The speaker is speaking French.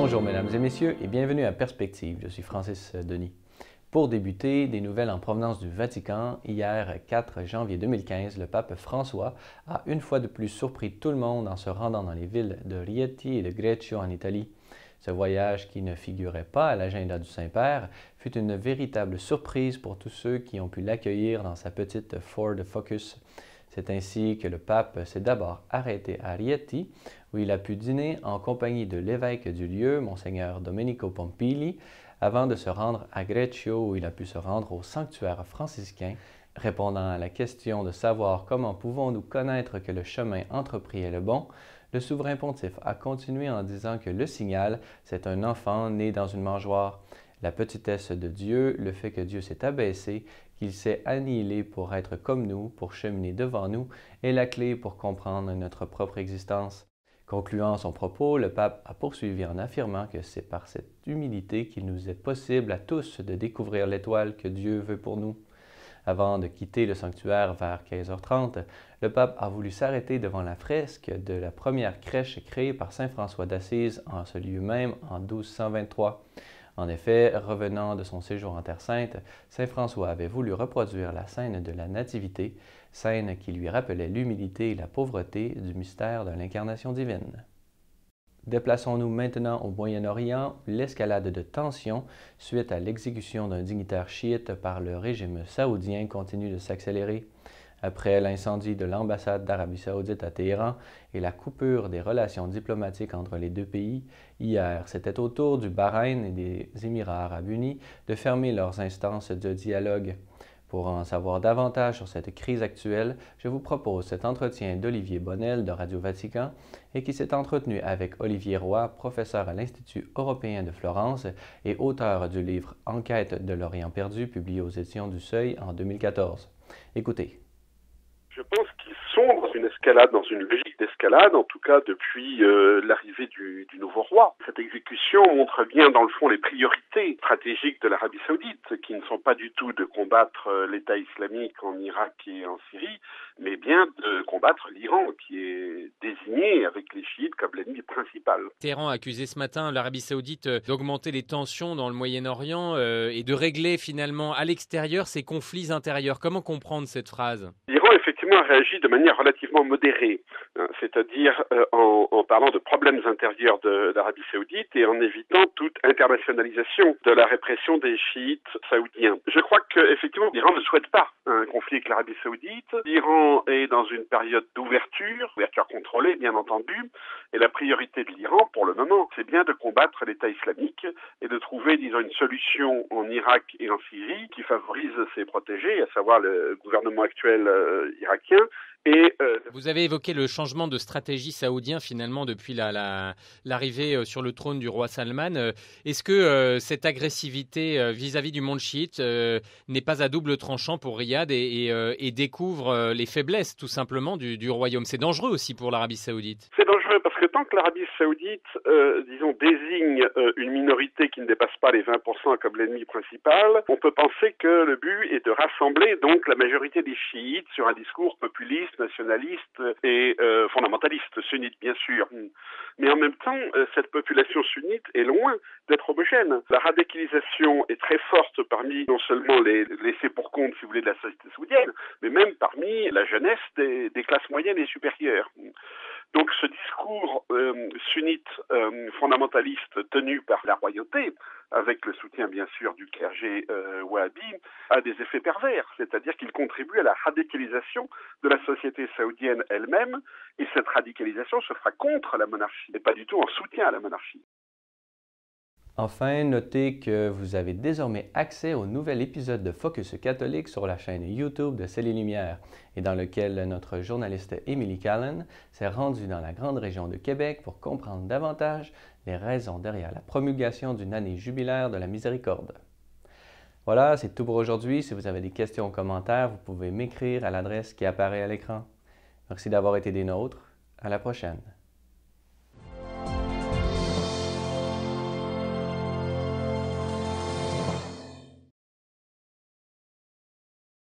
Bonjour mesdames et messieurs et bienvenue à Perspective, je suis Francis Denis. Pour débuter, des nouvelles en provenance du Vatican. Hier, 4 janvier 2015, le pape François a une fois de plus surpris tout le monde en se rendant dans les villes de Rieti et de Greccio en Italie. Ce voyage, qui ne figurait pas à l'agenda du Saint-Père, fut une véritable surprise pour tous ceux qui ont pu l'accueillir dans sa petite Ford Focus. C'est ainsi que le pape s'est d'abord arrêté à Rieti, où il a pu dîner en compagnie de l'évêque du lieu, Monseigneur Domenico Pompili, avant de se rendre à Greccio, où il a pu se rendre au sanctuaire franciscain. Répondant à la question de savoir comment pouvons-nous connaître que le chemin entrepris est le bon, le souverain pontife a continué en disant que le signal, c'est un enfant né dans une mangeoire. La petitesse de Dieu, le fait que Dieu s'est abaissé, qu'il s'est annihilé pour être comme nous, pour cheminer devant nous, est la clé pour comprendre notre propre existence. Concluant son propos, le pape a poursuivi en affirmant que c'est par cette humilité qu'il nous est possible à tous de découvrir l'étoile que Dieu veut pour nous. Avant de quitter le sanctuaire vers 15h30, le pape a voulu s'arrêter devant la fresque de la première crèche créée par saint François d'Assise en ce lieu même en 1223. En effet, revenant de son séjour en Terre Sainte, saint François avait voulu reproduire la scène de la Nativité, scène qui lui rappelait l'humilité et la pauvreté du mystère de l'incarnation divine. Déplaçons-nous maintenant au Moyen-Orient, où l'escalade de tensions suite à l'exécution d'un dignitaire chiite par le régime saoudien continue de s'accélérer. Après l'incendie de l'ambassade d'Arabie saoudite à Téhéran et la coupure des relations diplomatiques entre les deux pays, hier, c'était au tour du Bahreïn et des Émirats arabes unis de fermer leurs instances de dialogue. Pour en savoir davantage sur cette crise actuelle, je vous propose cet entretien d'Olivier Bonnel de Radio Vatican et qui s'est entretenu avec Olivier Roy, professeur à l'Institut européen de Florence et auteur du livre Enquête de l'Orient perdu, publié aux éditions du Seuil en 2014. Écoutez. Je pense qu'ils sont dans une escalade, dans une logique d'escalade, en tout cas depuis l'arrivée du nouveau roi. Cette exécution montre bien, dans le fond, les priorités stratégiques de l'Arabie saoudite, qui ne sont pas du tout de combattre l'État islamique en Irak et en Syrie, mais bien de combattre l'Iran, qui est désigné avec les chiites comme l'ennemi principal. Téhéran a accusé ce matin l'Arabie saoudite d'augmenter les tensions dans le Moyen-Orient et de régler finalement à l'extérieur ces conflits intérieurs. Comment comprendre cette phrase ? L'Iran, effectivement, a réagi de manière relativement modérée, c'est-à-dire en parlant de problèmes intérieurs de l'Arabie saoudite et en évitant toute internationalisation de la répression des chiites saoudiens. Je crois qu'effectivement, l'Iran ne souhaite pas un conflit avec l'Arabie saoudite. L'Iran est dans une période d'ouverture contrôlée, bien entendu, et la priorité de l'Iran, pour le moment, c'est bien de combattre l'État islamique et de trouver, disons, une solution en Irak et en Syrie qui favorise ses protégés, à savoir le gouvernement actuel irakien. Vous avez évoqué le changement de stratégie saoudien finalement depuis l'arrivée sur le trône du roi Salman. Est-ce que cette agressivité vis-à-vis du monde chiite n'est pas à double tranchant pour Riyad et découvre les faiblesses tout simplement du royaume? C'est dangereux aussi pour l'Arabie saoudite. C'est dangereux parce que tant que l'Arabie saoudite, disons, désigne une minorité qui ne dépasse pas les 20% comme l'ennemi principal, on peut penser que le but est de rassembler donc la majorité des chiites sur un discours populiste, nationaliste et fondamentaliste, sunnite bien sûr. Mais en même temps, cette population sunnite est loin d'être homogène. La radicalisation est très forte parmi non seulement les laissés pour compte, si vous voulez, de la société saoudienne, mais même parmi la jeunesse des classes moyennes et supérieures. Donc ce discours sunnite fondamentaliste tenu par la royauté, avec le soutien bien sûr du clergé wahhabi, a des effets pervers, c'est-à-dire qu'il contribue à la radicalisation de la société saoudienne elle-même, et cette radicalisation se fera contre la monarchie, et pas du tout en soutien à la monarchie. Enfin, notez que vous avez désormais accès au nouvel épisode de Focus catholique sur la chaîne YouTube de C'est les Lumières et dans lequel notre journaliste Emily Callan s'est rendue dans la grande région de Québec pour comprendre davantage les raisons derrière la promulgation d'une année jubilaire de la miséricorde. Voilà, c'est tout pour aujourd'hui. Si vous avez des questions ou commentaires, vous pouvez m'écrire à l'adresse qui apparaît à l'écran. Merci d'avoir été des nôtres. À la prochaine.